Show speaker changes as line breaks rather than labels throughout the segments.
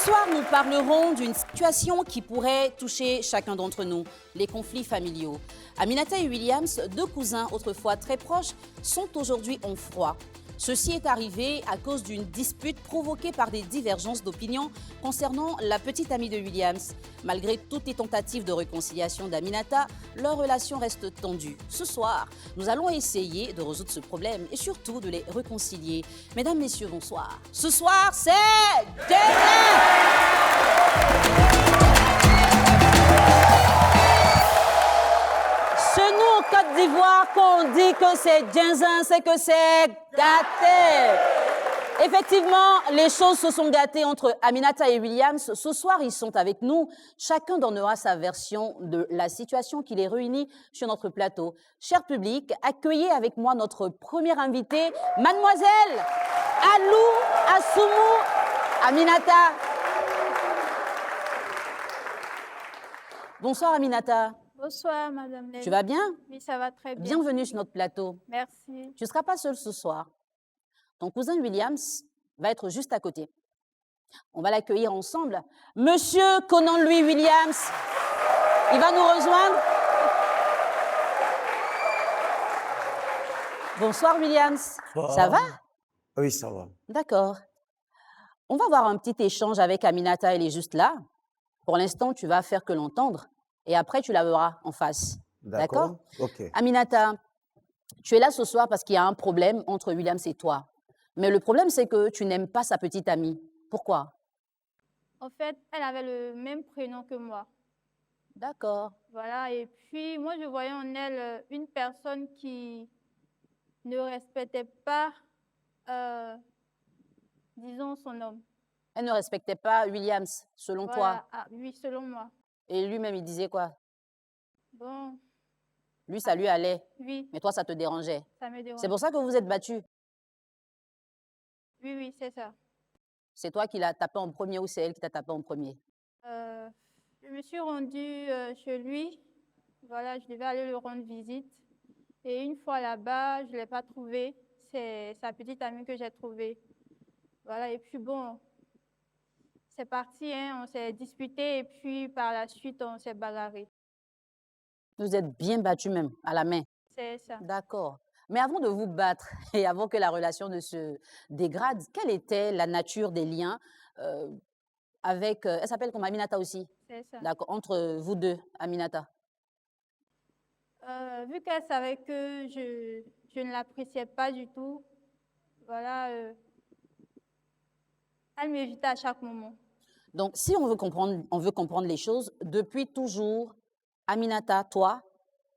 soir, nous parlerons d'une situation qui pourrait toucher chacun d'entre nous, les conflits familiaux. Aminata et Williams, deux cousins autrefois très proches, sont aujourd'hui en froid. Ceci est arrivé à cause d'une dispute provoquée par des divergences d'opinion concernant la petite amie de Williams. Malgré toutes les tentatives de réconciliation d'Aminata, leur relation reste tendue. Ce soir, nous allons essayer de résoudre ce problème et surtout de les réconcilier. Mesdames, Messieurs, bonsoir. Ce soir, c'est Demain. Chez nous, en Côte d'Ivoire, quand on dit que c'est Djinzin, c'est que c'est gâté. Effectivement, les choses se sont gâtées entre Aminata et Williams. Ce soir, ils sont avec nous. Chacun donnera sa version de la situation qui les réunit sur notre plateau. Cher public, accueillez avec moi notre première invitée, Mademoiselle Alou Assoumou Aminata. Bonsoir Aminata.
Bonsoir, Madame Léla.
Tu vas bien?
Oui, ça va très bien.
Bienvenue sur notre plateau.
Merci.
Tu ne seras pas seule ce soir. Ton cousin Williams va être juste à côté. On va l'accueillir ensemble. Monsieur Conan Louis Williams, il va nous rejoindre. Bonsoir Williams. Ça va?
Oui, ça va.
D'accord. On va avoir un petit échange avec Aminata, elle est juste là. Pour l'instant, tu vas faire que l'entendre et après, tu la verras en face. D'accord?
Ok.
Aminata, tu es là ce soir parce qu'il y a un problème entre Williams et toi. Mais le problème, c'est que tu n'aimes pas sa petite amie. Pourquoi?
En fait, elle avait le même prénom que moi.
D'accord.
Voilà, et puis moi, je voyais en elle une personne qui ne respectait pas, disons, son homme.
Elle ne respectait pas Williams, selon
Voilà.
toi.
Ah, oui, selon moi.
Et lui-même, il disait quoi?
Bon,
Lui, ça lui allait,
oui,
mais toi, ça te dérangeait.
ça me dérange.
C'est pour ça que vous vous êtes battus.
Oui, oui, c'est ça.
C'est toi qui l'as tapé en premier ou c'est elle qui t'a tapé en premier?
Je me suis rendue chez lui. Voilà, je devais aller lui rendre visite. Et une fois là-bas, je ne l'ai pas trouvé. C'est sa petite amie que j'ai trouvée. Voilà, et puis bon, c'est parti, hein, on s'est disputé et puis par la suite, on s'est bagarré.
Vous êtes bien battus même, à la main.
C'est ça.
D'accord. Mais avant de vous battre et avant que la relation ne se dégrade, quelle était la nature des liens avec... elle s'appelle comme Aminata aussi?
C'est ça.
D'accord. Entre vous deux, Aminata.
Vu qu'elle savait que je ne l'appréciais pas du tout, voilà, elle m'évitait à chaque moment.
Donc, si on veut comprendre les choses, depuis toujours, Aminata, toi,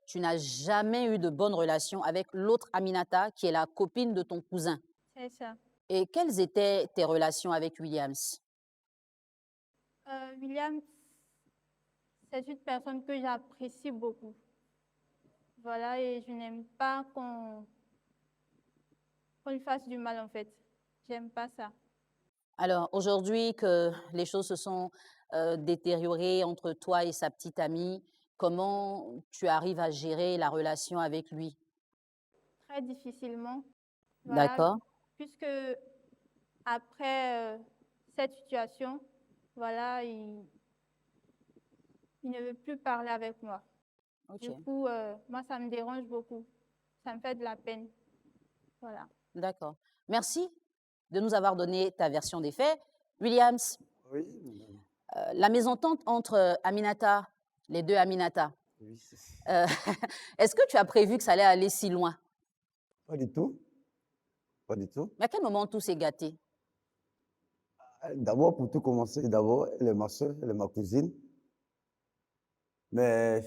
tu n'as jamais eu de bonne relation avec l'autre Aminata, qui est la copine de ton cousin.
C'est ça.
Et quelles étaient tes relations avec Williams?
William, c'est une personne que j'apprécie beaucoup. Voilà, et je n'aime pas qu'on lui fasse du mal, en fait. J'aime pas ça.
Alors, aujourd'hui que les choses se sont détériorées entre toi et sa petite amie, comment tu arrives à gérer la relation avec lui?
Très difficilement. Voilà,
D'accord.
puisque après cette situation, voilà, il ne veut plus parler avec moi.
Ok,
Du coup, moi, ça me dérange beaucoup. Ça me fait de la peine. Voilà.
d'accord. Merci de nous avoir donné ta version des faits. Williams,
Oui,
la mésentente entre Aminata, les deux Aminata,
oui.
est-ce que tu as prévu que ça allait aller si loin?
Pas du tout. Pas du tout.
Mais à quel moment tout s'est gâté?
D'abord, pour tout commencer, d'abord, elle est ma soeur, elle est ma cousine. Mais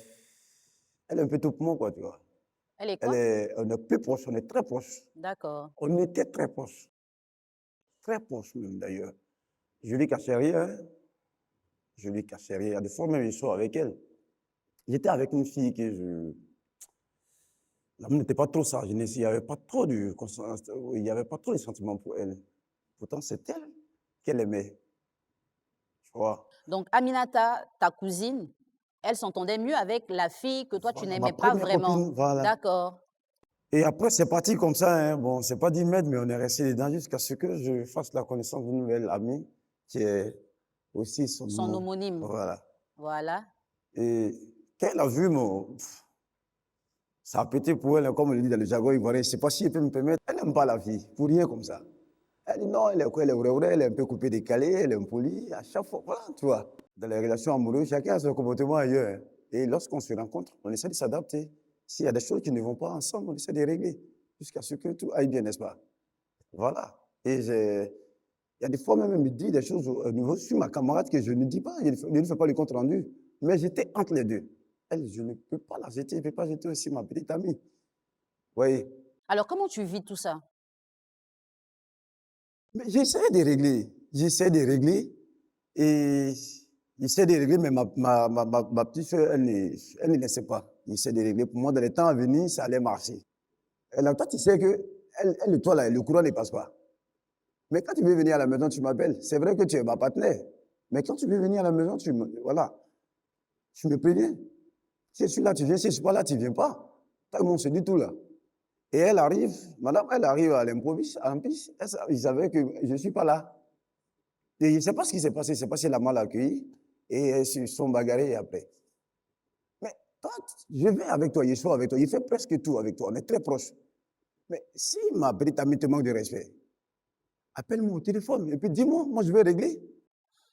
elle est un peu tout pour moi, quoi, tu vois.
Elle est quoi?
On est plus proches, on est très proches.
D'accord.
On était très proches. Très proches même, d'ailleurs. Je lui cachais rien. Hein. Je lui cachais rien. Il y a des fois même, je sors avec elle. J'étais avec une fille que je... L'amour n'était pas trop ça. Il n'y avait pas trop il y avait pas trop de sentiments pour elle. Pourtant, c'est elle qu'elle aimait. Tu vois.
Donc, Aminata, ta cousine, elle s'entendait mieux avec la fille que toi, tu
Voilà,
n'aimais
ma
pas
première
vraiment.
copine, voilà.
D'accord.
Et après, c'est parti comme ça. Hein. Bon, c'est pas 10 mètres, mais on est resté dedans jusqu'à ce que je fasse la connaissance d'une nouvelle amie qui est aussi son
Son
nom.
homonyme.
Voilà.
Voilà.
Et quand elle a vu ça a pété pour elle, comme on le dit dans le jargon ivoirien, je ne sais pas si elle peut me permettre, elle n'aime pas la vie, pour rien comme ça. Elle dit non, elle est vraie, elle est un peu coupée, décalée, elle est impolie, à chaque fois, voilà, tu vois. Dans les relations amoureuses, chacun a son comportement ailleurs. Et lorsqu'on se rencontre, on essaie de s'adapter. S'il y a des choses qui ne vont pas ensemble, on essaie de régler, jusqu'à ce que tout aille bien, n'est-ce pas? Voilà. Et il y a des fois même, elle me dit des choses au niveau sur ma camarade que je ne dis pas, je ne fais pas le compte rendu. Mais j'étais entre les deux. Elle, je ne peux pas la jeter, je ne peux pas jeter aussi ma petite amie. Vous voyez?
Alors, comment tu vis tout ça?
Mais j'essaie de régler, et j'essaie de régler, mais ma petite soeur, elle ne laissait pas. J'essaie de régler. Pour moi, dans les temps à venir, ça allait marcher. Et là, toi, tu sais que, elle, toi, là, le courant ne passe pas. Mais quand tu veux venir à la maison, tu m'appelles. C'est vrai que tu es ma partenaire. Mais quand tu veux venir à la maison, voilà, tu me préviens. Si je suis là, tu viens. Si je ne suis pas là, tu ne viens pas. On se dit tout là. Et elle arrive, madame, elle arrive à l'improviste. En plus, ils savaient que je ne suis pas là. Et je ne sais pas ce qui s'est passé. C'est parce qu'elle a mal accueilli. Et elles se sont bagarrées après. Mais toi, je vais avec toi, je suis avec toi. Il fait presque tout avec toi. On est très proches. Mais si ma petite amie te manque de respect, appelle-moi au téléphone et puis dis-moi, moi je vais régler.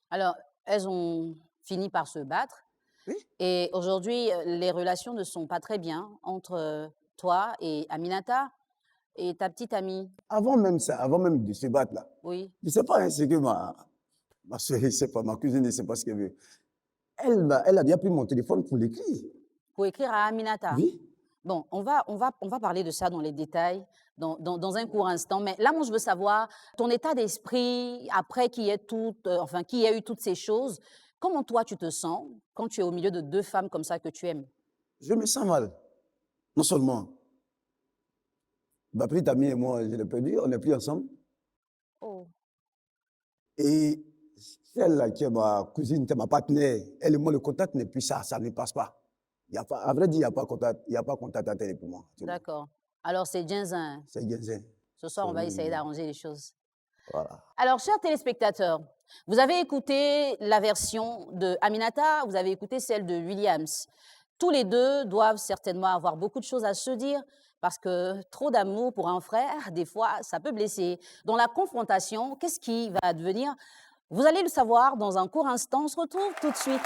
Alors, elles ont fini par se battre.
Oui.
Et aujourd'hui, les relations ne sont pas très bien entre toi et Aminata et ta petite amie.
Avant même ça, avant même de se battre là,
Oui.
je ne sais pas, hein, c'est que ma soeur, je ne sais pas, ma cousine, je ne sais pas ce qu'elle veut. Elle a déjà pris mon téléphone pour l'écrire.
Pour écrire à Aminata.
Oui.
Bon, on va parler de ça dans les détails dans un court instant. Mais là, moi, je veux savoir ton état d'esprit après qu'il y ait eu toutes ces choses. Comment toi, tu te sens quand tu es au milieu de deux femmes comme ça que tu aimes?
Je me sens mal. Non seulement, ma petite amie et moi, je l'ai perdu, on n'est plus ensemble.
Oh,
Et celle-là qui est ma cousine, qui est ma partenaire, elle et moi, le contact n'est plus ça, ça ne passe pas. Il y a pas, à vrai dire, il n'y a pas contact, il n'y a pas contact à télé pour moi.
d'accord. Alors, c'est Ginzin.
C'est Genzen.
Ce soir, on va essayer d'arranger les choses.
Voilà.
Alors, chers téléspectateurs, vous avez écouté la version de Aminata, vous avez écouté celle de Williams. Tous les deux doivent certainement avoir beaucoup de choses à se dire parce que trop d'amour pour un frère, des fois, ça peut blesser. Dans la confrontation, qu'est-ce qui va advenir? Vous allez le savoir dans un court instant. On se retrouve tout de suite.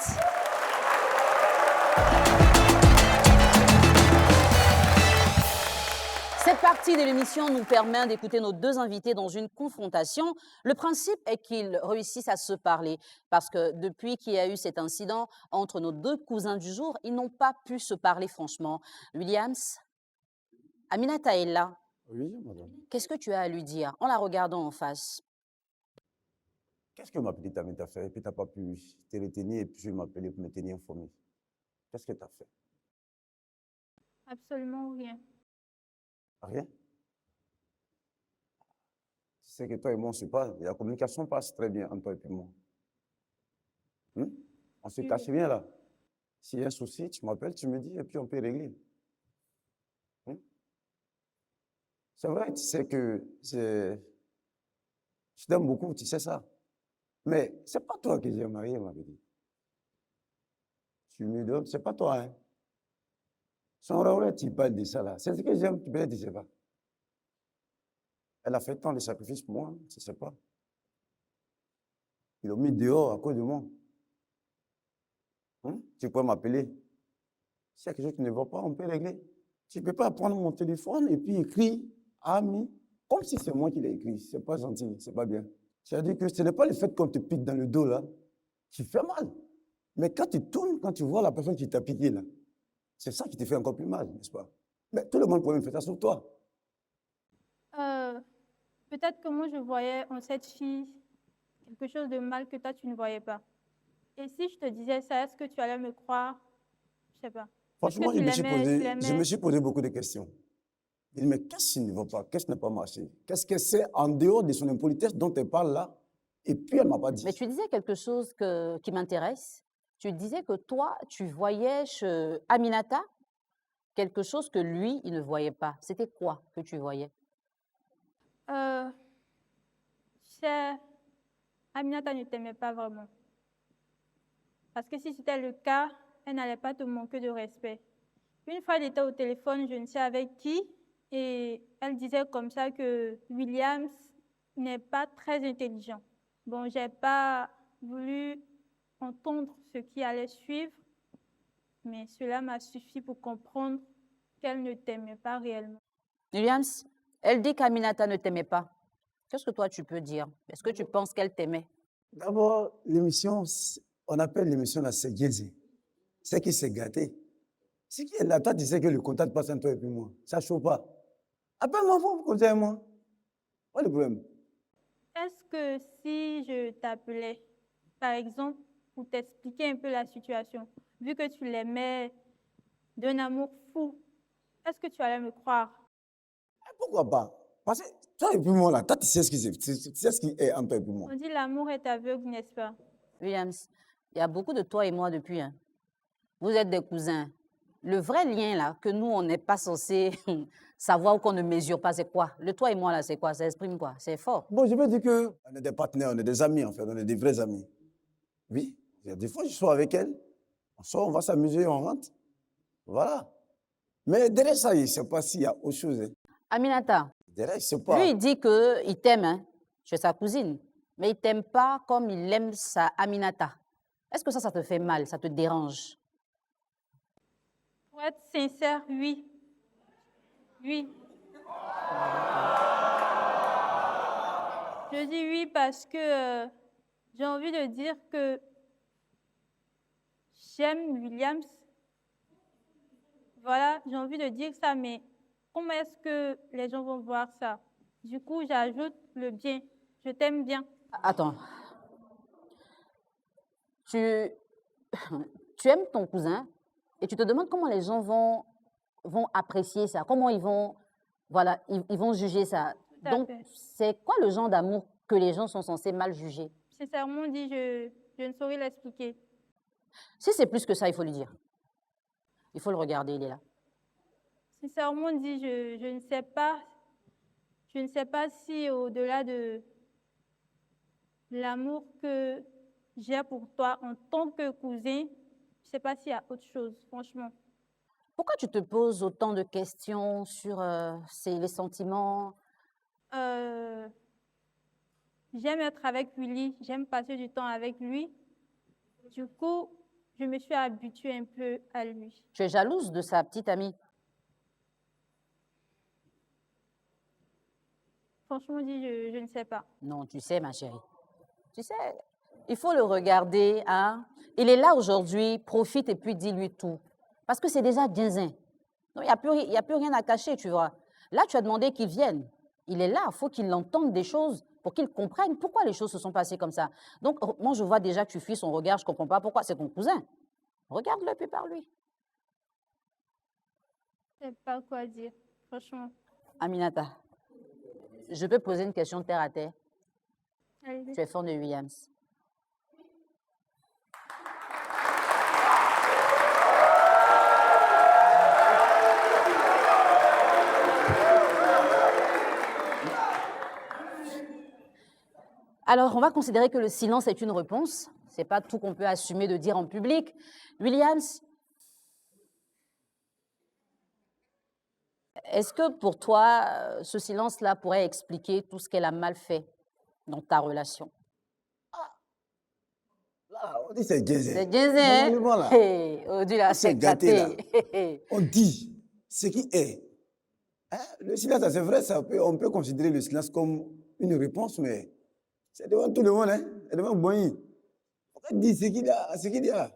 Cette partie de l'émission nous permet d'écouter nos deux invités dans une confrontation. Le principe est qu'ils réussissent à se parler parce que depuis qu'il y a eu cet incident entre nos deux cousins du jour, ils n'ont pas pu se parler franchement. Williams, Aminata est là.
Oui, madame.
Qu'est-ce que tu as à lui dire en la regardant en face?
Qu'est-ce que ma petite amie t'a fait et puis tu n'as pas pu te retenir et puis m'appeler pour me tenir informé? Qu'est-ce que tu as fait?
Absolument rien.
Rien. C'est que toi et moi, on se parle. La communication passe très bien entre toi et moi. On se cache rien là. S'il y a un souci, tu m'appelles, tu me dis et puis on peut régler. C'est vrai, tu sais que je t'aime beaucoup, tu sais ça. Mais c'est pas toi que j'ai marié, ma petite. Tu me donnes, c'est pas toi, hein. Son rôle, tu parles de ça là. C'est ce que j'aime, peut-être tu ne sais pas. Elle a fait tant de sacrifices pour moi, je ne sais pas. Ils l'ont mis dehors à cause de moi. Tu peux m'appeler. S'il y a quelque chose qui ne va pas, on peut régler. Tu ne peux pas prendre mon téléphone et puis écrire ami, comme si c'est moi qui l'ai écrit. C'est pas gentil, c'est pas bien. C'est-à-dire que ce n'est pas le fait qu'on te pique dans le dos là, qui fait mal. Mais quand tu tournes, quand tu vois la personne qui t'a piqué là, c'est ça qui te fait encore plus mal, n'est-ce pas? Mais tout le monde pourrait me faire ça sur toi.
Peut-être que moi, je voyais en cette fille quelque chose de mal que toi, tu ne voyais pas. Et si je te disais ça, est-ce que tu allais me croire? Je ne sais pas.
Franchement,
Tu
je me suis posé beaucoup de questions. Je dis, mais qu'est-ce qui ne va pas? Qu'est-ce qui n'a pas marché? Qu'est-ce que c'est en dehors de son impolitesse dont elle parle là? Et puis, elle ne m'a pas dit.
Mais tu disais quelque chose qui m'intéresse. Tu disais que toi, tu voyais chez Aminata quelque chose que lui, il ne voyait pas. C'était quoi que tu voyais?
Tu sais, Aminata ne t'aimait pas vraiment. Parce que si c'était le cas, elle n'allait pas te manquer de respect. Une fois, elle était au téléphone, je ne sais avec qui, et elle disait comme ça que Williams n'est pas très intelligent. Bon, j'ai pas voulu entendre ce qui allait suivre, mais cela m'a suffi pour comprendre qu'elle ne t'aimait pas réellement.
Williams, elle dit qu'Aminata ne t'aimait pas. Qu'est-ce que toi tu peux dire? Est-ce que tu penses qu'elle t'aimait?
D'abord, l'émission, on appelle l'émission la Ségézé. C'est qui s'est gâté. Si qui est là, toi, tu sais que le contact passe entre toi et puis moi. Ça ne chauffe pas. Appelle-moi pour conseiller moi. Pas le problème.
Est-ce que si je t'appelais, par exemple, pour t'expliquer un peu la situation, vu que tu l'aimais d'un amour fou, est-ce que tu allais me croire?
Pourquoi pas? Parce que toi et puis moi, là, toi, tu sais ce qui est entre toi et puis moi.
On dit l'amour est aveugle, n'est-ce pas?
Williams, il y a beaucoup de toi et moi depuis. Hein. Vous êtes des cousins. Le vrai lien, là, que nous, on n'est pas censé savoir ou qu'on ne mesure pas, c'est quoi? Le toi et moi, là, c'est quoi? Ça exprime quoi? C'est fort.
Bon, je veux dire qu'on est des partenaires, on est des amis, en fait, on est des vrais amis. Oui, il y a des fois, je sors avec elle, on sort, on va s'amuser, on rentre. Voilà. Mais derrière ça, je ne sais pas s'il y a autre chose. Hein.
Aminata,
Derrière, je ne sais pas.
lui, il dit qu'il t'aime, hein. Tu es sa cousine, mais il ne t'aime pas comme il aime sa Aminata. Est-ce que ça te fait mal, ça te dérange?
Pour être sincère, oui. Oui. Je dis oui parce que j'ai envie de dire que j'aime Williams. Voilà, j'ai envie de dire ça, mais comment est-ce que les gens vont voir ça? Du coup, j'ajoute le bien. Je t'aime bien.
Attends. Tu aimes ton cousin et tu te demandes comment les gens vont apprécier ça, comment ils vont, voilà, ils vont juger ça.
Tout à
Donc,
fait.
c'est quoi le genre d'amour que les gens sont censés mal juger?
Sincèrement dit, je ne saurais l'expliquer.
Si c'est plus que ça, il faut lui dire. Il faut le regarder, il est là.
Sincèrement dit, je ne sais pas. Je ne sais pas si au-delà de l'amour que j'ai pour toi en tant que cousin, je ne sais pas s'il y a autre chose, franchement.
Pourquoi tu te poses autant de questions sur les sentiments?
J'aime être avec Willy, j'aime passer du temps avec lui. Du coup, je me suis habituée un peu à lui.
Tu es jalouse de sa petite amie?
Franchement dit, je ne sais pas.
Non, tu sais, ma chérie. Tu sais, il faut le regarder. Hein? Il est là aujourd'hui, profite et puis dis-lui tout. Parce que c'est déjà ginzin. Il n'y a plus rien à cacher, tu vois. Là, tu as demandé qu'il vienne. Il est là, il faut qu'il entende des choses pour qu'il comprenne pourquoi les choses se sont passées comme ça. Donc, moi, je vois déjà que tu fuis son regard, je ne comprends pas pourquoi. C'est ton cousin. Regarde-le puis parle-lui.
Je ne sais pas quoi dire, franchement.
Aminata, je peux poser une question terre à terre.
Allez-y.
Tu es fan de Williams. Alors, on va considérer que le silence est une réponse. Ce n'est pas tout qu'on peut assumer de dire en public. Williams, est-ce que pour toi, ce silence-là pourrait expliquer tout ce qu'elle a mal fait dans ta relation?
Là, on dit c'est ginzé.
C'est ginzé,
Normalement, là,
hey, on dit là, c'est
gâté, là.
gâté.
On dit ce qui est. Hein? Le silence, c'est vrai, on peut considérer le silence comme une réponse, mais c'est devant tout le monde, hein? C'est devant Boigny. On dit ce qu'il y a, ce qu'il y a.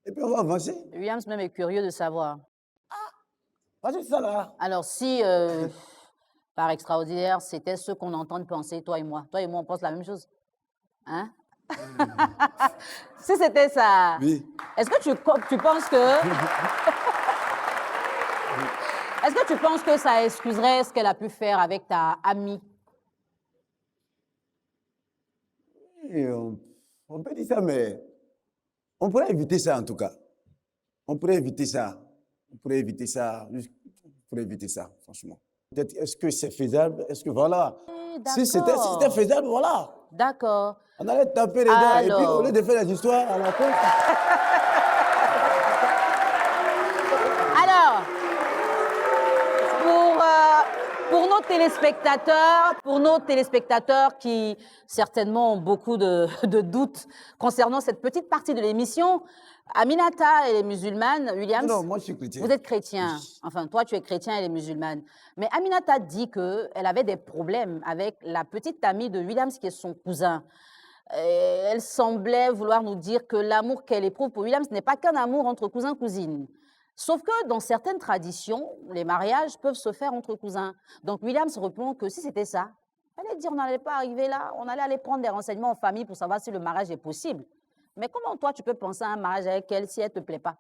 Et puis on va avancer.
Williams même est curieux de savoir.
Parce que ça là.
Alors, si, par extraordinaire, c'était ce qu'on entend penser, toi et moi, on pense la même chose. Hein? Si c'était ça,
Oui.
est-ce que tu penses que... Est-ce que tu penses que ça excuserait ce qu'elle a pu faire avec ta amie?
Et on peut dire ça, mais on pourrait éviter ça en tout cas. On pourrait éviter ça. On pourrait éviter ça. On pourrait éviter ça, franchement. Peut-être, est-ce que c'est faisable? Est-ce que voilà? Si c'était faisable, voilà.
D'accord.
On allait taper les dents. Et puis, au lieu de faire les histoires à la con.
Alors, pour nos téléspectateurs qui certainement ont beaucoup de doutes concernant cette petite partie de l'émission, Aminata, elle est musulmane, Williams.
Non, moi je suis chrétien.
Vous êtes chrétien. Enfin, toi, tu es chrétien, elle est musulmane. Mais Aminata dit qu'elle avait des problèmes avec la petite amie de Williams, qui est son cousin. Et elle semblait vouloir nous dire que l'amour qu'elle éprouve pour Williams n'est pas qu'un amour entre cousins-cousines. Sauf que dans certaines traditions, les mariages peuvent se faire entre cousins. Donc Williams répond que si c'était ça, elle allait dire on n'allait pas arriver là, on allait aller prendre des renseignements en famille pour savoir si le mariage est possible. Mais comment toi, tu peux penser à un mariage avec elle si elle ne te plaît pas?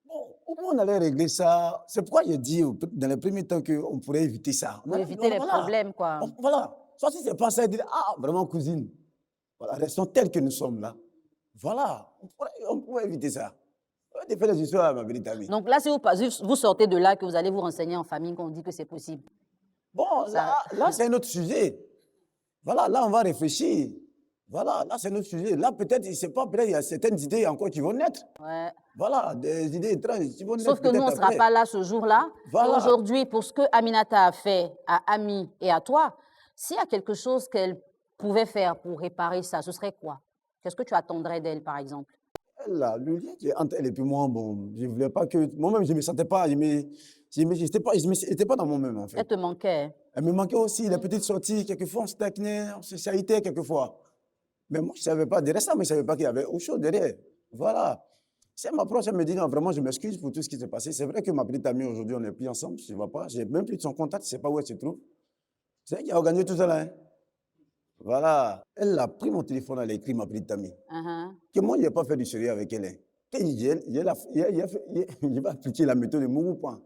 Bon, au moins on allait régler ça. C'est pourquoi j'ai dit dans les premiers temps qu'on pourrait éviter ça.
Pour éviter les problèmes, quoi.
Voilà. Soit si c'est pas ça, dire ah, vraiment cousine. Voilà, restons tels que nous sommes là. Voilà. On pourrait éviter ça. On va faire des histoires, ma petite amie.
Donc là, si vous sortez de là, que vous allez vous renseigner en famille, qu'on dit que c'est possible.
Bon,
Ça...
là c'est un autre sujet. Voilà, là on va réfléchir. Voilà, là c'est notre sujet. Là peut-être, je ne sais pas, peut-être il y a certaines idées encore qui vont naître.
Ouais.
Voilà, des idées étranges qui vont naître.
Sauf que nous, on ne sera pas là ce jour-là.
Voilà.
Aujourd'hui, pour ce que Aminata a fait à Ami et à toi, s'il y a quelque chose qu'elle pouvait faire pour réparer ça, ce serait quoi? Qu'est-ce que tu attendrais d'elle, par exemple?
Là, le lien qui est entre elle et puis moi, bon, je ne voulais pas que... Moi-même, je ne me sentais pas, je n'étais pas dans moi-même, en fait.
Elle te manquait.
Elle me manquait aussi, les petites sorties, quelquefois, on se taquinait, on se charitait quelquefois. Mais moi, je ne savais pas, derrière ça, mais je ne savais pas qu'il y avait autre chose derrière. Voilà. Si elle m'approche, elle me dit, non, vraiment, je m'excuse pour tout ce qui s'est passé. C'est vrai que ma petite amie, aujourd'hui, on n'est plus ensemble, je ne vois pas. Je n'ai même plus de son contact, je ne sais pas où elle se trouve. C'est elle qui a organisé tout ça là. Hein. Voilà. Elle a pris mon téléphone, elle a écrit ma petite amie. Que moi, je n'ai pas fait du sérieux avec elle. Hein. Il va appliquer la méthode de Mouroupan.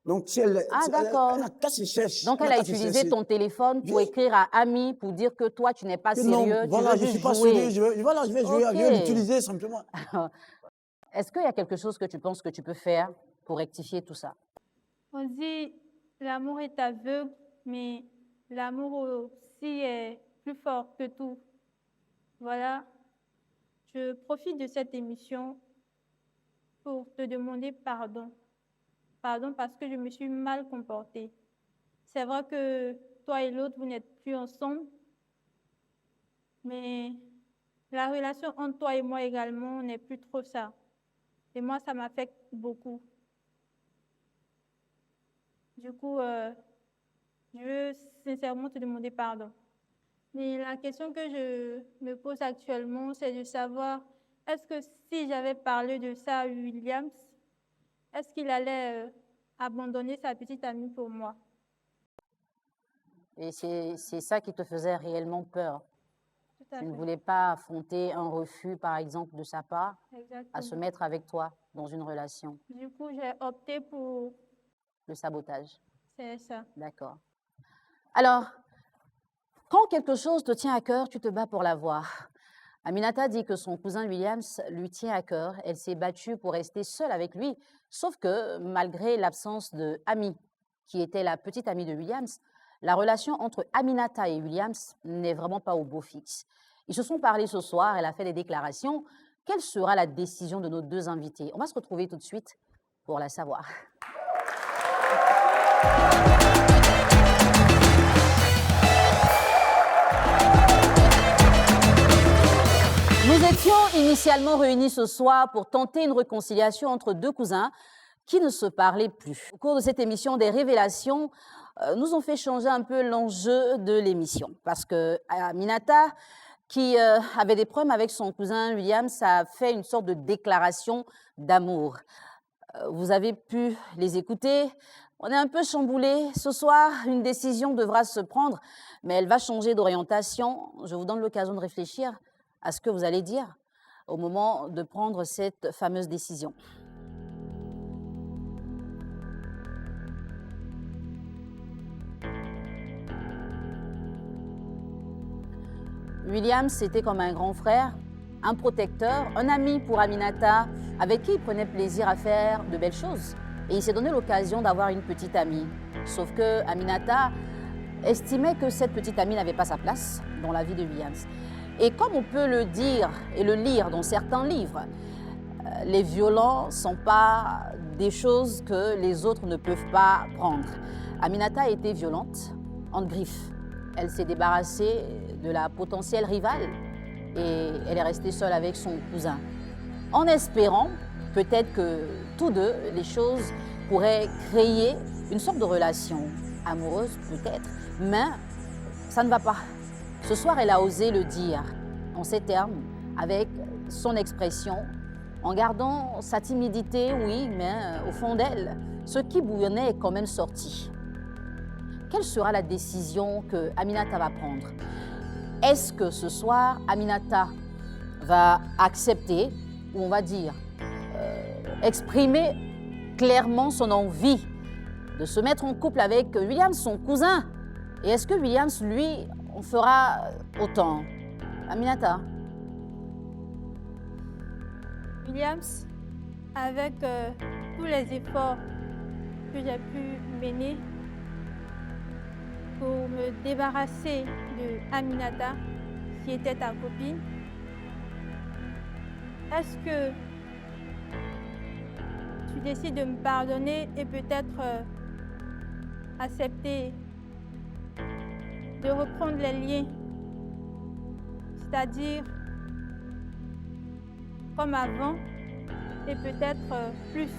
Donc, si elle,
d'accord.
Elle a cassé cherche.
Donc, elle a utilisé ton téléphone pour écrire à Ami, pour dire que toi, tu n'es pas sérieux.
Non, voilà, je ne suis pas sérieux. Je vais jouer, je vais l'utiliser simplement.
Est-ce qu'il y a quelque chose que tu penses que tu peux faire pour rectifier tout ça?
On dit l'amour est aveugle, mais l'amour aussi est plus fort que tout. Voilà. Je profite de cette émission pour te demander pardon. Pardon parce que je me suis mal comportée. C'est vrai que toi et l'autre, vous n'êtes plus ensemble, mais la relation entre toi et moi également n'est plus trop ça. Et moi, ça m'affecte beaucoup. Du coup, je veux sincèrement te demander pardon. Mais la question que je me pose actuellement, c'est de savoir, est-ce que si j'avais parlé de ça à Williams, est-ce qu'il allait abandonner sa petite amie pour moi?
Et c'est ça qui te faisait réellement peur. Tu ne voulais pas affronter un refus, par exemple, de sa part, à se mettre avec toi dans une relation.
Du coup, j'ai opté pour...
le sabotage.
C'est ça.
D'accord. Alors, quand quelque chose te tient à cœur, tu te bats pour l'avoir. Aminata dit que son cousin Williams lui tient à cœur. Elle s'est battue pour rester seule avec lui, sauf que malgré l'absence de Ami, qui était la petite amie de Williams, la relation entre Aminata et Williams n'est vraiment pas au beau fixe. Ils se sont parlé ce soir, elle a fait des déclarations. Quelle sera la décision de nos deux invités? On va se retrouver tout de suite pour la savoir. Nous étions initialement réunis ce soir pour tenter une réconciliation entre deux cousins qui ne se parlaient plus. Au cours de cette émission, des révélations nous ont fait changer un peu l'enjeu de l'émission. Parce que Aminata, qui avait des problèmes avec son cousin Williams, a fait une sorte de déclaration d'amour. Vous avez pu les écouter. On est un peu chamboulés. Ce soir, une décision devra se prendre, mais elle va changer d'orientation. Je vous donne l'occasion de réfléchir à ce que vous allez dire au moment de prendre cette fameuse décision. Williams, c'était comme un grand frère, un protecteur, un ami pour Aminata, avec qui il prenait plaisir à faire de belles choses. Et il s'est donné l'occasion d'avoir une petite amie. Sauf que Aminata estimait que cette petite amie n'avait pas sa place dans la vie de Williams. Et comme on peut le dire et le lire dans certains livres, les violents ne sont pas des choses que les autres ne peuvent pas prendre. Aminata a été violente, en griffe. Elle s'est débarrassée de la potentielle rivale et elle est restée seule avec son cousin. En espérant peut-être que tous deux, les choses pourraient créer une sorte de relation amoureuse peut-être, mais ça ne va pas. Ce soir, elle a osé le dire en ces termes, avec son expression, en gardant sa timidité, oui, mais au fond d'elle, ce qui bouillonnait est quand même sorti. Quelle sera la décision que Aminata va prendre? Est-ce que ce soir, Aminata va accepter, ou on va dire, exprimer clairement son envie de se mettre en couple avec Williams, son cousin? Et est-ce que Williams, lui, en fera autant? Aminata?
Williams, avec tous les efforts que j'ai pu mener pour me débarrasser de Aminata, qui était ta copine, est-ce que tu décides de me pardonner et peut-être accepter de reprendre les liens, c'est-à-dire comme avant et peut-être plus?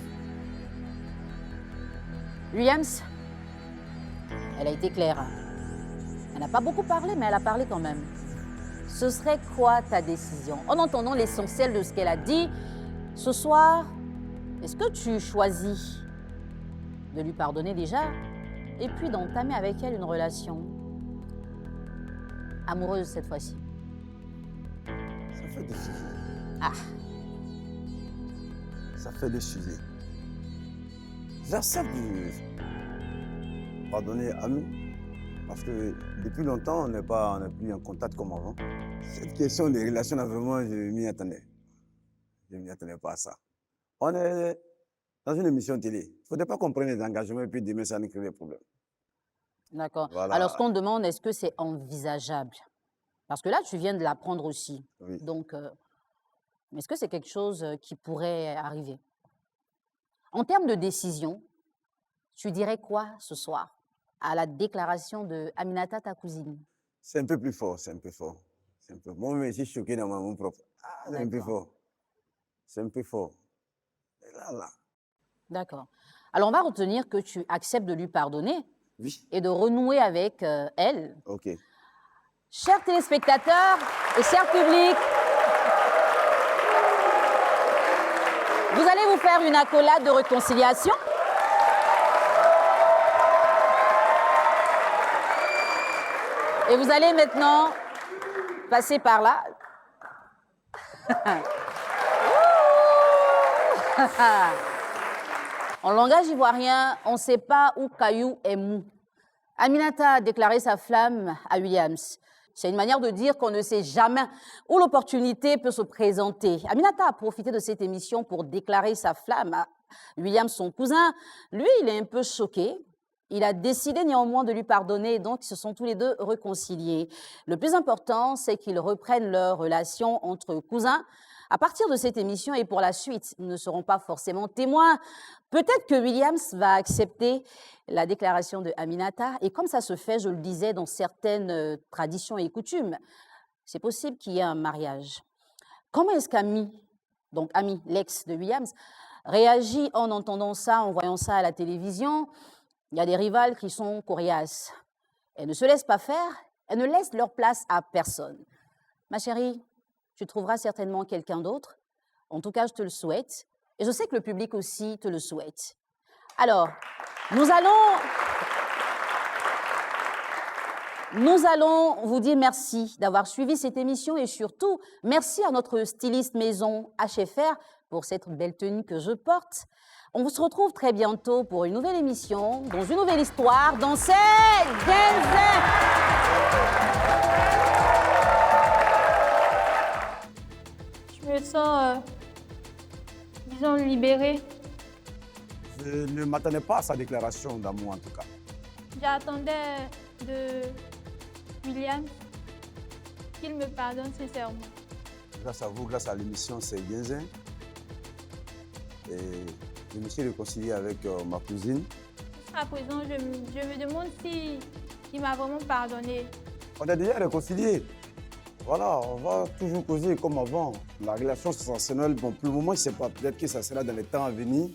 Williams, elle a été claire. Elle n'a pas beaucoup parlé, mais elle a parlé quand même. Ce serait quoi ta décision? En entendant l'essentiel de ce qu'elle a dit, ce soir, est-ce que tu choisis de lui pardonner déjà et puis d'entamer avec elle une relation amoureuse cette fois-ci?
Ça fait des sujets.
Ah,
Ça fait des sujets. J'accepte de pardonner Ami, parce que depuis longtemps, on n'est plus en contact comme avant. Cette question des relations, là, vraiment, je m'y attendais. Je ne m'y attendais pas à ça. On est dans une émission télé. Il ne faudrait pas qu'on prenne des engagements et puis demain, ça nous crée des problèmes.
d'accord.
Voilà.
Alors, ce qu'on demande, est-ce que c'est envisageable? Parce que là, tu viens de l'apprendre aussi.
Oui.
Donc, est-ce que c'est quelque chose qui pourrait arriver? En termes de décision, tu dirais quoi ce soir à la déclaration de Aminata, ta cousine?
C'est un peu plus fort, c'est un peu fort. C'est un peu... Moi, je suis choqué dans mon propre. Ah, c'est un peu
D'accord.
fort. C'est un peu fort. Et là.
D'accord. Alors, on va retenir que tu acceptes de lui pardonner
Oui.
et de renouer avec elle.
OK.
Chers téléspectateurs et chers publics, vous allez vous faire une accolade de réconciliation. Et vous allez maintenant passer par là. En langage ivoirien, on ne sait pas où caillou est mou. Aminata a déclaré sa flamme à Williams. C'est une manière de dire qu'on ne sait jamais où l'opportunité peut se présenter. Aminata a profité de cette émission pour déclarer sa flamme à Williams, son cousin. Lui, il est un peu choqué. Il a décidé néanmoins de lui pardonner et donc ils se sont tous les deux réconciliés. Le plus important, c'est qu'ils reprennent leur relation entre cousins. À partir de cette émission et pour la suite, nous ne serons pas forcément témoins. Peut-être que Williams va accepter la déclaration de Aminata. Et comme ça se fait, je le disais, dans certaines traditions et coutumes, c'est possible qu'il y ait un mariage. Comment est-ce qu'Ami, donc Ami, l'ex de Williams, réagit en entendant ça, en voyant ça à la télévision? Il y a des rivales qui sont coriaces. Elles ne se laissent pas faire, elles ne laissent leur place à personne. Ma chérie, tu trouveras certainement quelqu'un d'autre. En tout cas, je te le souhaite. Et je sais que le public aussi te le souhaite. Alors, nous allons vous dire merci d'avoir suivi cette émission et surtout, merci à notre styliste maison HFR pour cette belle tenue que je porte. On se retrouve très bientôt pour une nouvelle émission, dans une nouvelle histoire, dans C'est Genzen.
Je me sens, disons, libérée.
Je ne m'attendais pas à sa déclaration d'amour, en tout cas.
J'attendais de William qu'il me pardonne sincèrement.
Grâce à vous, grâce à l'émission C'est Bien. Et je me suis réconcilié avec ma cousine.
Jusqu'à présent, je me demande si il m'a vraiment pardonné.
On est déjà réconciliés. Voilà, on va toujours causer comme avant. La relation sensationnelle, bon, pour le moment, je ne sais pas. Peut-être que ça sera dans les temps à venir.